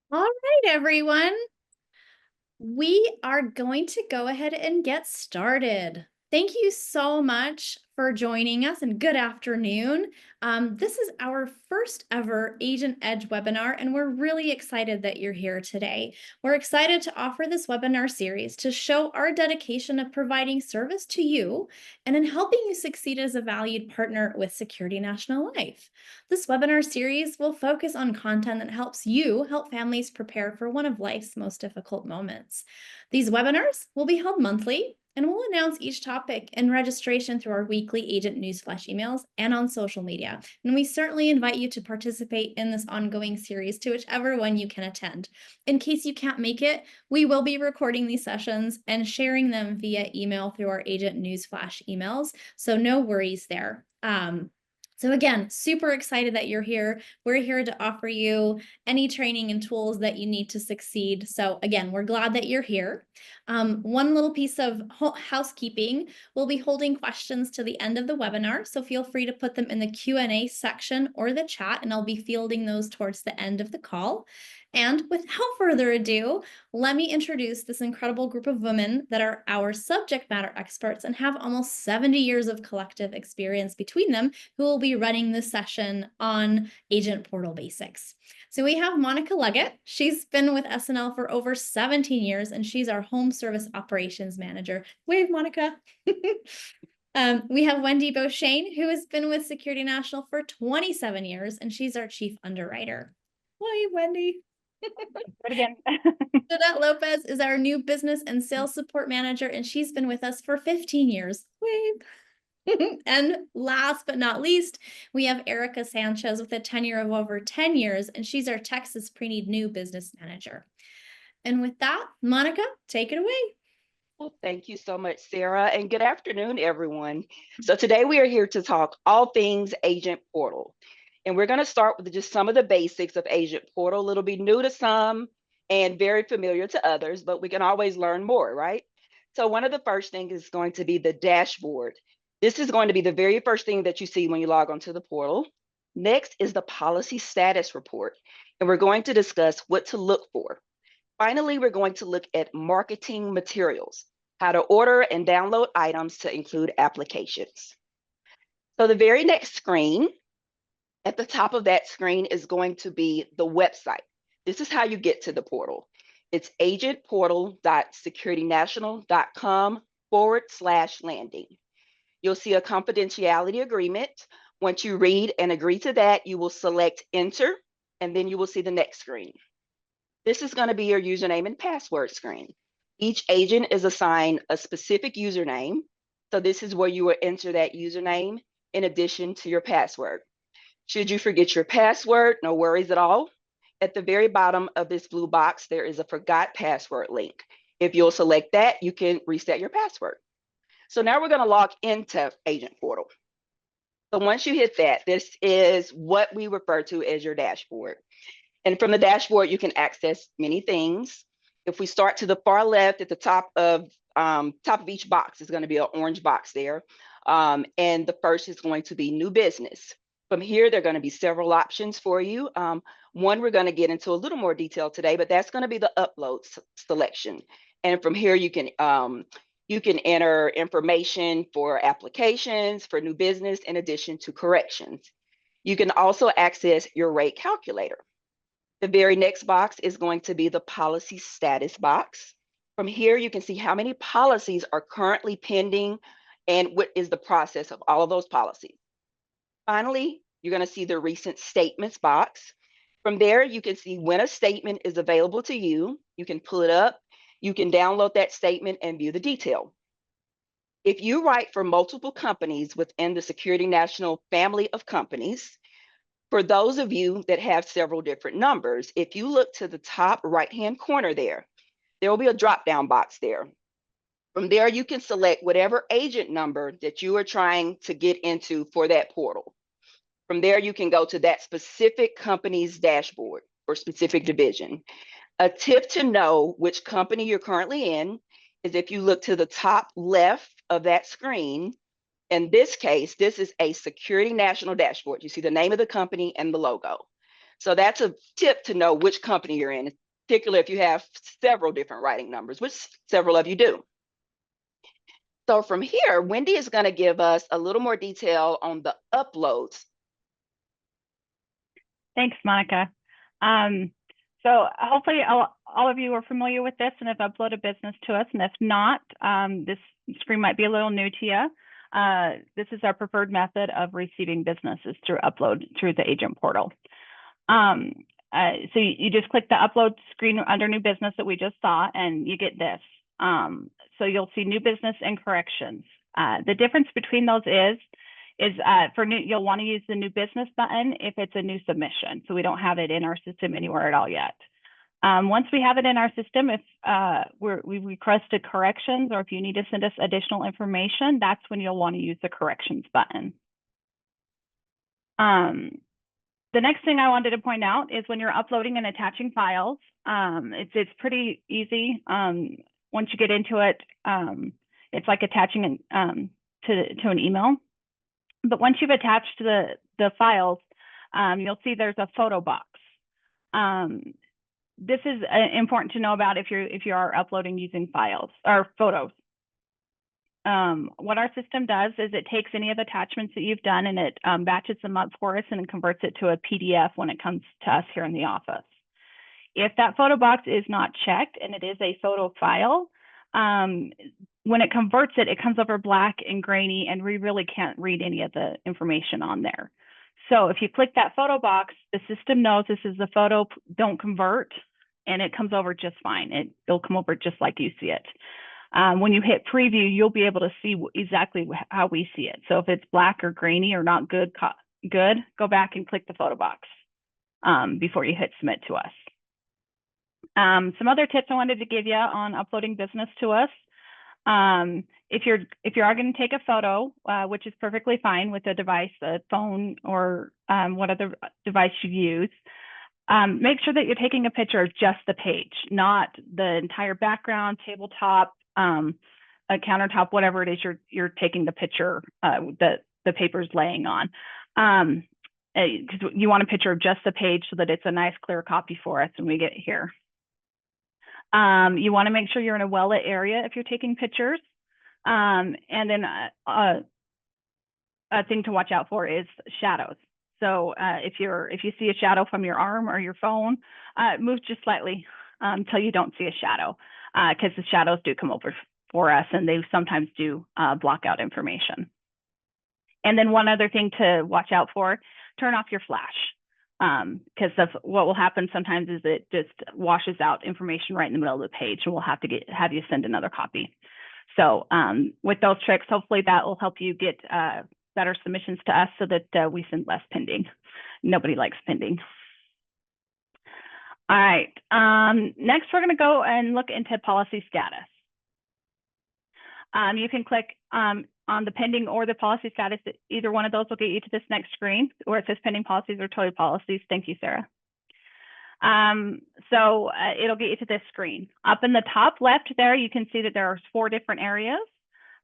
All right, everyone. We are going to go ahead and get started. Thank you so much for joining us and good afternoon. This is our first ever Agent Edge webinar, and we're really excited that you're here today. We're excited to offer this webinar series to show our dedication of providing service to you and in helping you succeed as a valued partner with Security National Life. This webinar series will focus on content that helps you help families prepare for one of life's most difficult moments. These webinars will be held monthly, and we'll announce each topic and registration through our weekly agent newsflash emails and on social media. And we certainly invite you to participate in this ongoing series to whichever one you can attend. In case you can't make it, we will be recording these sessions and sharing them via email through our agent newsflash emails. So no worries there. So again, super excited that you're here. We're here to offer you any training and tools that you need to succeed. So again, we're glad that you're here. One little piece of housekeeping, we'll be holding questions to the end of the webinar, so feel free to put them in the Q&A section or the chat, and I'll be fielding those towards the end of the call. And without further ado, let me introduce this incredible group of women that are our subject matter experts and have almost 70 years of collective experience between them, who will be running this session on Agent Portal Basics. So we have Monica Leggett. She's been with SNL for over 17 years, and she's our home service operations manager. Wave, Monica. We have Wendy Beauchesne, who has been with Security National for 27 years, and she's our chief underwriter. Wave, Wendy. But again, Jeanette Lopez is our new business and sales support manager, and she's been with us for 15 years. Wave. And last but not least, we have Erica Sanchez with a tenure of over 10 years, and she's our Texas Pre-Need new business manager. And with that, Monica, take it away. well, thank you so much, Sarah, and good afternoon, everyone. So today we are here to talk all things Agent Portal. And we're going to start with just some of the basics of Agent Portal. It'll be new to some and very familiar to others, but we can always learn more, right? So one of the first things is going to be the dashboard. This is going to be the very first thing that you see when you log onto the portal. Next is the policy status report, and we're going to discuss what to look for. Finally, we're going to look at marketing materials, how to order and download items to include applications. So the very next screen, at the top of that screen is going to be the website. This is how you get to the portal. It's agentportal.securitynational.com/landing. You'll see a confidentiality agreement. Once you read and agree to that, you will select enter, and then you will see the next screen. This is going to be your username and password screen. Each agent is assigned a specific username. So this is where you will enter that username in addition to your password. Should you forget your password, no worries at all. At the very bottom of this blue box, there is a forgot password link. If you'll select that, you can reset your password. So now we're going to log into Agent Portal. So once you hit that, this is what we refer to as your dashboard. And from the dashboard, you can access many things. If we start to the far left at the top of each box is going to be an orange box there. And the first is going to be new business. From here, there are going to be several options for you. One we're going to get into a little more detail today, but that's going to be the upload selection. And from here, you can enter information for applications, for new business, in addition to corrections. You can also access your rate calculator. The very next box is going to be the policy status box. From here, you can see how many policies are currently pending and what is the process of all of those policies. Finally, you're going to see the recent statements box. From there, you can see when a statement is available to you. You can pull it up. You can download that statement and view the detail. If you write for multiple companies within the Security National family of companies, for those of you that have several different numbers, if you look to the top right-hand corner there will be a drop-down box there. From there, you can select whatever agent number that you are trying to get into for that portal. From there, you can go to that specific company's dashboard or specific division. A tip to know which company you're currently in is if you look to the top left of that screen. In this case, this is a Security National dashboard. You see the name of the company and the logo. So that's a tip to know which company you're in, particularly if you have several different writing numbers, which several of you do. So from here, Wendy is going to give us a little more detail on the uploads. Thanks, Monica. So hopefully all of you are familiar with this and have uploaded business to us. And if not, this screen might be a little new to you. This is our preferred method of receiving businesses through upload through the agent portal. So you just click the upload screen under new business that we just saw, and you get this. So you'll see new business and corrections. The difference between those is for new, you'll want to use the new business button if it's a new submission. So we don't have it in our system anywhere at all yet. Once we have it in our system, if we requested corrections, or if you need to send us additional information, that's when you'll want to use the corrections button. The next thing I wanted to point out is when you're uploading and attaching files, it's pretty easy. Once you get into it, it's like attaching to an email. But once you've attached the files, you'll see there's a photo box. This is important to know about if you are uploading using files or photos. What our system does is it takes any of the attachments that you've done and it batches them up for us and it converts it to a PDF when it comes to us here in the office. If that photo box is not checked and it is a photo file, when it converts it, it comes over black and grainy, and we really can't read any of the information on there. So if you click that photo box, the system knows this is a photo, don't convert, and it comes over just fine. It'll come over just like you see it. When you hit preview, you'll be able to see exactly how we see it. So if it's black or grainy or not good, go back and click the photo box before you hit submit to us. Some other tips I wanted to give you on uploading business to us. If you are going to take a photo, which is perfectly fine with a device, a phone, or whatever device you use, make sure that you're taking a picture of just the page, not the entire background, tabletop, a countertop, whatever it is you're taking the picture that the paper's laying on. Because you want a picture of just the page so that it's a nice clear copy for us when we get here. You want to make sure you're in a well-lit area if you're taking pictures. And then a thing to watch out for is shadows. So if you see a shadow from your arm or your phone, move just slightly until you don't see a shadow, because the shadows do come over for us and they sometimes do block out information. And then one other thing to watch out for, turn off your flash. Because what will happen sometimes is it just washes out information right in the middle of the page, and we'll have to have you send another copy. So with those tricks, hopefully that will help you get better submissions to us so that we send less pending. Nobody likes pending. All right, next we're going to go and look into policy status. You can click on the pending or the policy status. Either one of those will get you to this next screen where it says pending policies or total policies. Thank you, Sarah. So it'll get you to this screen. Up in the top left there, you can see that there are 4 different areas.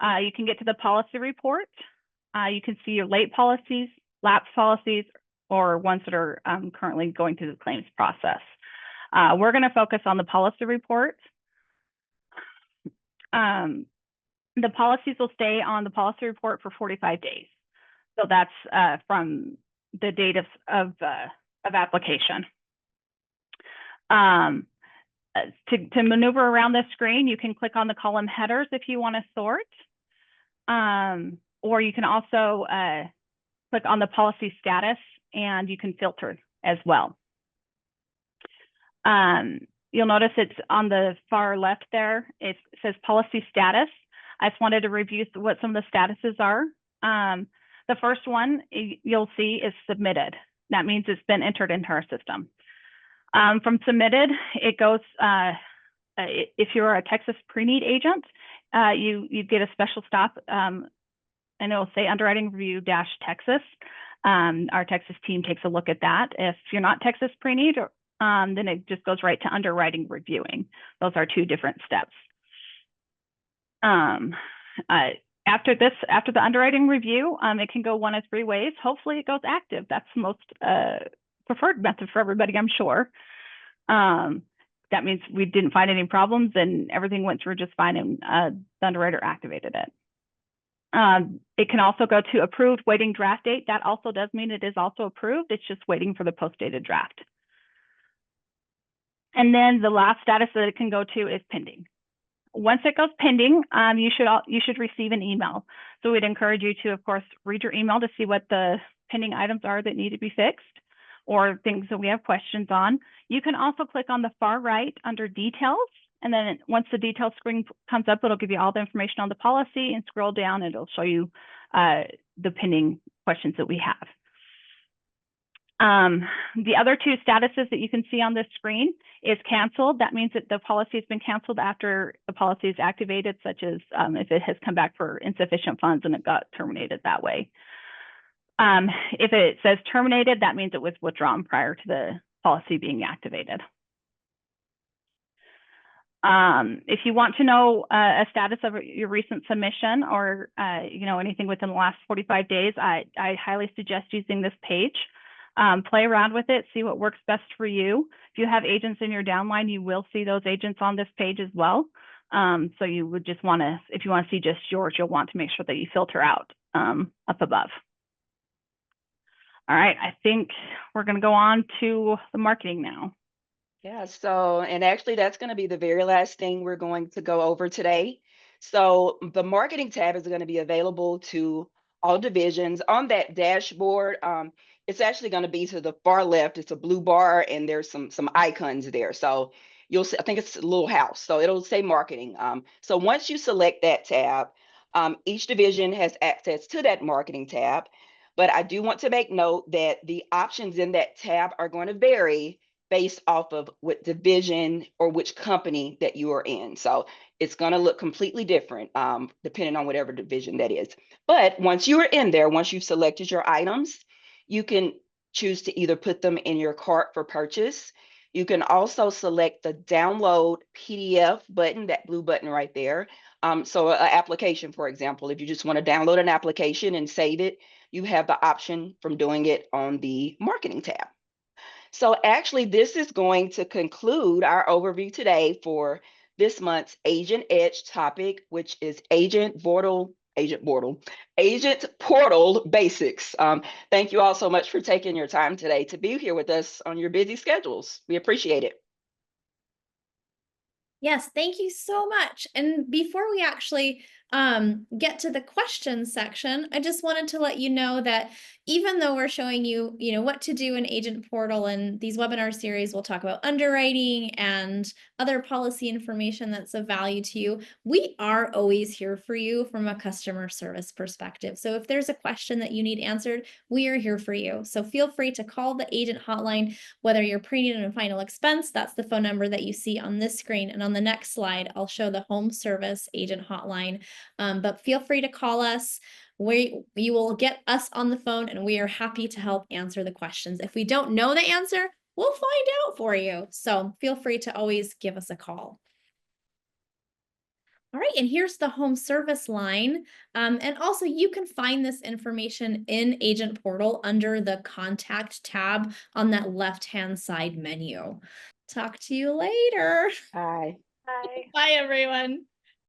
You can get to the policy report. You can see your late policies, lapse policies, or ones that are currently going through the claims process. We're going to focus on the policy report. The policies will stay on the policy report for 45 days. So that's from the date of application. To maneuver around this screen, you can click on the column headers if you want to sort, or you can also click on the policy status and you can filter as well. You'll notice it's on the far left there. It says policy status. I just wanted to review what some of the statuses are. The first one you'll see is submitted. That means it's been entered into our system. From submitted, it goes, if you're a Texas pre-need agent, you get a special stop, and it'll say underwriting review -Texas. Our Texas team takes a look at that. If you're not Texas pre-need, then it just goes right to underwriting reviewing. Those are 2 different steps. After the underwriting review, it can go one of 3 ways. Hopefully it goes active. That's the most preferred method for everybody, I'm sure. That means we didn't find any problems and everything went through just fine, and the underwriter activated it. It can also go to approved waiting draft date. That also does mean it is also approved. It's just waiting for the post-dated draft. And then the last status that it can go to is pending. Once it goes pending, you should receive an email. So we'd encourage you to, of course, read your email to see what the pending items are that need to be fixed or things that we have questions on. You can also click on the far right under details. And then once the details screen comes up, it'll give you all the information on the policy, and scroll down and it'll show you the pending questions that we have. The other two statuses that you can see on this screen is canceled. That means that the policy has been canceled after the policy is activated, such as if it has come back for insufficient funds and it got terminated that way. If it says terminated, that means it was withdrawn prior to the policy being activated. If you want to know a status of your recent submission, or anything within the last 45 days, I highly suggest using this page. Play around with it, see what works best for you. If you have agents in your downline, you will see those agents on this page as well. So you would just want to, if you want to see just yours, you'll want to make sure that you filter out up above. All right, I think we're going to go on to the marketing now. Yeah, so, and actually that's going to be the very last thing we're going to go over today. So the marketing tab is going to be available to all divisions on that dashboard. It's actually going to be to the far left. It's a blue bar and there's some icons there. So you'll see, I think it's a little house. So it'll say marketing. So once you select that tab, each division has access to that marketing tab. But I do want to make note that the options in that tab are going to vary based off of what division or which company that you are in. So it's going to look completely different depending on whatever division that is. But once you are in there, once you've selected your items, you can choose to either put them in your cart for purchase. You can also select the download PDF button, that blue button right there. So an application, for example, if you just want to download an application and save it, you have the option from doing it on the marketing tab. So actually, this is going to conclude our overview today for this month's Agent Edge topic, which is Agent Portal Basics. Thank you all so much for taking your time today to be here with us on your busy schedules. We appreciate it. Yes, thank you so much. And before we actually get to the questions section, I just wanted to let you know that even though we're showing you, what to do in Agent Portal, and these webinar series will talk about underwriting and other policy information that's of value to you, we are always here for you from a customer service perspective. So if there's a question that you need answered, we are here for you. So feel free to call the agent hotline, whether you're premium and final expense. That's the phone number that you see on this screen. And on the next slide, I'll show the home service agent hotline. But feel free to call us. You will get us on the phone, and we are happy to help answer the questions. If we don't know the answer, we'll find out for you. So feel free to always give us a call. All right, and here's the home service line. And also you can find this information in Agent Portal under the Contact tab on that left-hand side menu. Talk to you later. Bye. Bye. Bye, everyone.